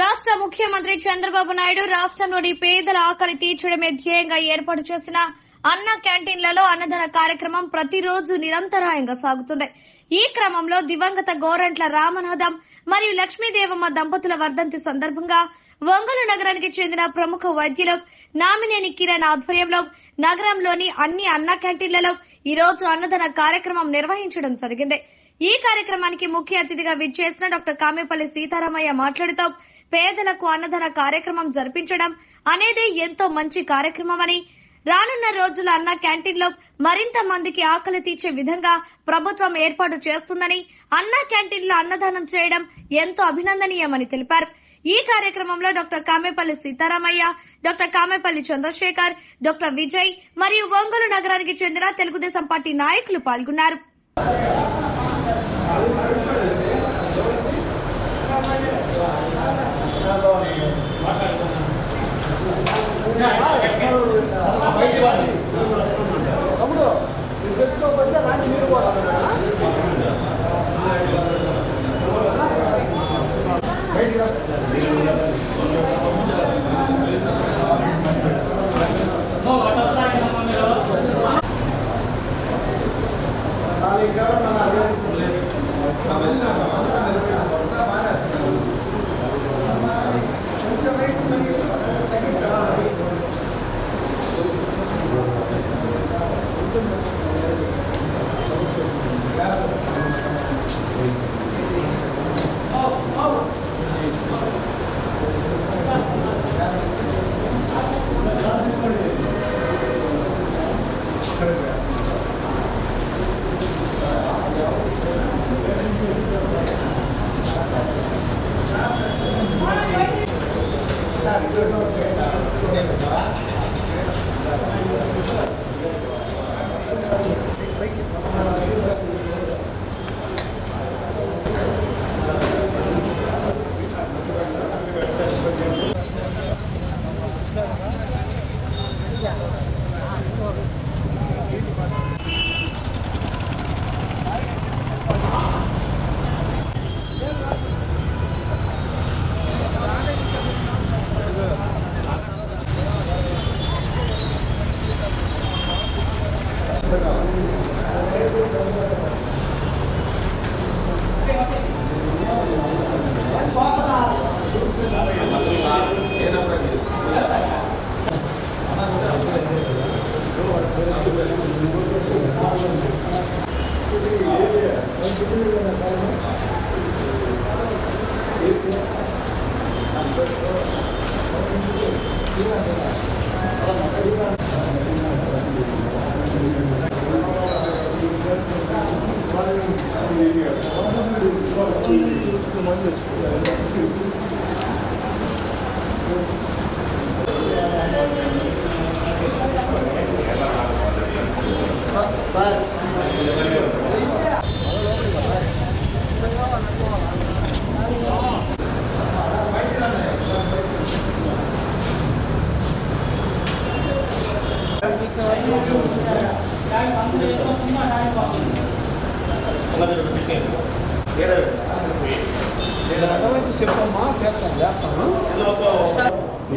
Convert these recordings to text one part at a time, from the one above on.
రాష్ట్ర ముఖ్యమంత్రి చంద్రబాబు నాయుడు రాష్ట్రంలోని పేదల ఆకలి తీర్చడమే ధ్యేయంగా ఏర్పాటు చేసిన అన్న క్యాంటీన్లలో అన్నదాన కార్యక్రమం ప్రతిరోజు నిరంతరాయంగా సాగుతుంది. ఈ క్రమంలో దివంగత గోరంట్ల రామనాథం మరియు లక్ష్మీదేవమ్మ దంపతుల వర్ధంతి సందర్భంగా ఒంగోలు నగరానికి చెందిన ప్రముఖ వైద్యులు నామినేని కిరణ్ ఆధ్వర్యంలో నగరంలోని అన్ని అన్న క్యాంటీన్లలో ఈ రోజు అన్నదాన కార్యక్రమం నిర్వహించడం జరిగింది. ఈ కార్యక్రమానికి ముఖ్య అతిథిగా విచ్చేసిన డాక్టర్ కామేపల్లి సీతారామయ్య మాట్లాడుతూ పేదలకు అన్నదాన కార్యక్రమం జరిపించడం అనేది ఎంతో మంచి కార్యక్రమమని, రానున్న రోజుల అన్న క్యాంటీన్లో మరింత మందికి ఆకలి తీర్చే విధంగా ప్రభుత్వం ఏర్పాటు చేస్తుందని, అన్న క్యాంటీన్లో అన్నదానం చేయడం ఎంతో అభినందనీయమని తెలిపారు. ఈ కార్యక్రమంలో doctor Kamepalli Sitaramayya, doctor Kamepalli Chandrasekhar, doctor Vijay మరియు ఒంగోలు నగరానికి చెందిన తెలుగుదేశం పార్టీ నాయకులు పాల్గొన్నారు.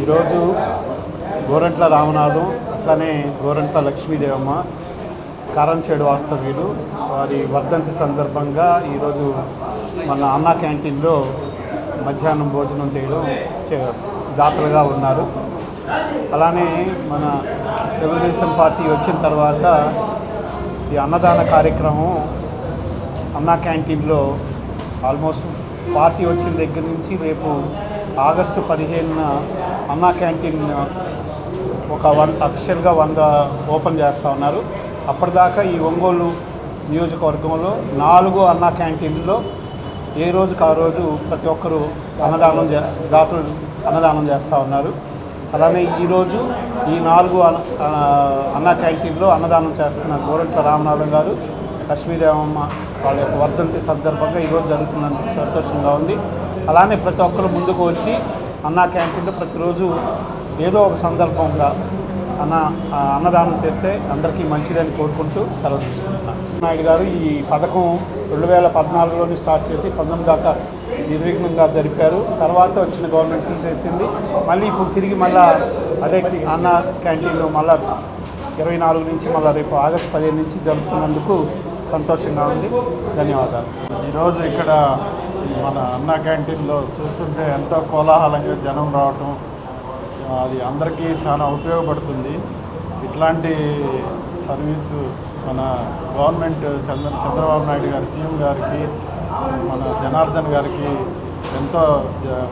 ఈరోజు గోరంట్ల రామనాథం అట్లానే గోరంట్ల లక్ష్మీదేవమ్మ కారంచేడు వాస్తవ్యులు వారి వర్ధంతి సందర్భంగా ఈరోజు మన అన్నా క్యాంటీన్లో మధ్యాహ్నం భోజనం చేయడం దాతలుగా ఉన్నారు. అలానే మన తెలుగుదేశం పార్టీ వచ్చిన తర్వాత ఈ అన్నదాన కార్యక్రమం అన్నా క్యాంటీన్లో ఆల్మోస్ట్ పార్టీ వచ్చిన దగ్గర నుంచి రేపు ఆగస్టు 15న అన్నా క్యాంటీన్ అఫిషియల్గా 100 ఓపెన్ చేస్తూ ఉన్నారు. అప్పటిదాకా ఈ ఒంగోలు నియోజకవర్గంలో 4 అన్నా క్యాంటీన్లో ఏ రోజుకు ఆ రోజు ప్రతి ఒక్కరూ దాతలు అన్నదానం చేస్తూ ఉన్నారు. అలానే ఈరోజు ఈ 4 అన్నా క్యాంటీన్లో అన్నదానం చేస్తున్న గోరంట్ల రామనాథం గారు, లక్ష్మీదేవమ్మ వాళ్ళ యొక్క వర్ధంతి సందర్భంగా ఈరోజు జరుగుతున్నందుకు సంతోషంగా ఉంది. అలానే ప్రతి ఒక్కరు ముందుకు వచ్చి అన్నా క్యాంటీన్లో ప్రతిరోజు ఏదో ఒక సందర్భంగా అన్నదానం చేస్తే అందరికీ మంచిదని కోరుకుంటూ సెలవు తీసుకుంటున్నాను. నాయుడు గారు ఈ పథకం 2014లోనే స్టార్ట్ చేసి 19 దాకా నిర్విఘ్నంగా జరిపారు. తర్వాత వచ్చిన గవర్నమెంట్ తీసేసింది. మళ్ళీ ఇప్పుడు తిరిగి మళ్ళా అదే అన్న క్యాంటీన్లో మళ్ళా 24 నుంచి మళ్ళీ రేపు ఆగస్టు 15 నుంచి జరుపుతున్నందుకు సంతోషంగా ఉంది. ధన్యవాదాలు. ఈరోజు ఇక్కడ మన అన్న క్యాంటీన్లో చూస్తుంటే ఎంతో కోలాహలంగా జనం రావటం అది అందరికీ చాలా ఉపయోగపడుతుంది. ఇట్లాంటి సర్వీసు మన గవర్నమెంట్ చంద్రబాబు నాయుడు గారి సీఎం గారికి మన జనార్దన్ గారికి ఎంతో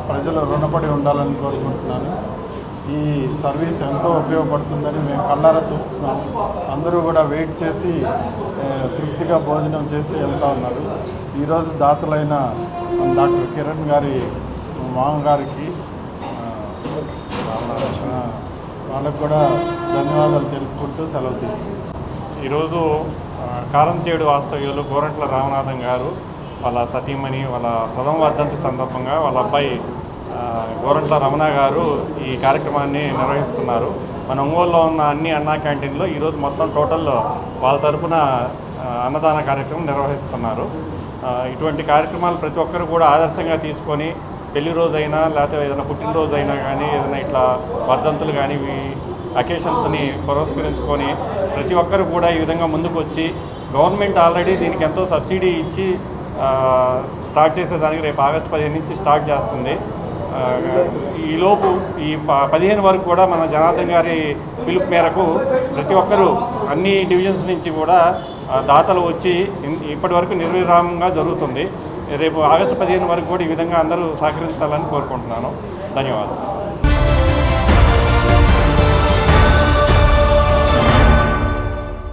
ప్రజలు రుణపడి ఉండాలని కోరుకుంటున్నాను. ఈ సర్వీస్ ఎంతో ఉపయోగపడుతుందని మేము కళ్ళారా చూస్తున్నాం. అందరూ కూడా వెయిట్ చేసి తృప్తిగా భోజనం చేసి వెళ్తూ ఉన్నారు. ఈరోజు దాతలైన డాక్టర్ కిరణ్ గారి మామగారికి వాళ్ళకు కూడా ధన్యవాదాలు తెలుపుకుంటూ సెలవు తీసుకుంటాం. ఈరోజు కారంచేడు వాస్తవ్యులు గోరంట్ల రామనాథం గారు వాళ్ళ సతీమణి వాళ్ళ ప్రథమ వర్ధంతి సందర్భంగా వాళ్ళ అబ్బాయి గోరంట్ల రమణ గారు ఈ కార్యక్రమాన్ని నిర్వహిస్తున్నారు. మన ఒంగోలులో ఉన్న అన్ని అన్నా క్యాంటీన్లో ఈరోజు మొత్తం టోటల్ వాళ్ళ తరఫున అన్నదాన కార్యక్రమం నిర్వహిస్తున్నారు. ఇటువంటి కార్యక్రమాలు ప్రతి ఒక్కరు కూడా ఆదర్శంగా తీసుకొని పెళ్లి రోజైనా లేకపోతే ఏదైనా పుట్టినరోజు అయినా కానీ ఏదైనా ఇట్లా వర్ధంతులు కానీ అకేషన్స్ని పురస్కరించుకొని ప్రతి ఒక్కరు కూడా ఈ విధంగా ముందుకు వచ్చి గవర్నమెంట్ ఆల్రెడీ దీనికి ఎంతో సబ్సిడీ ఇచ్చి స్టార్ట్ చేసేదానికి రేపు ఆగస్టు 15 నుంచి స్టార్ట్ చేస్తుంది. ఈలోపు ఈ 15 వరకు కూడా మన జనార్దన్ గారి పిలుపు మేరకు ప్రతి ఒక్కరూ అన్ని డివిజన్స్ నుంచి కూడా దాతలు వచ్చి ఇప్పటి వరకు నిర్విరామంగా జరుగుతుంది. రేపు ఆగస్టు 15 వరకు కూడా ఈ విధంగా అందరూ సహకరించాలని కోరుకుంటున్నాను. ధన్యవాదాలు.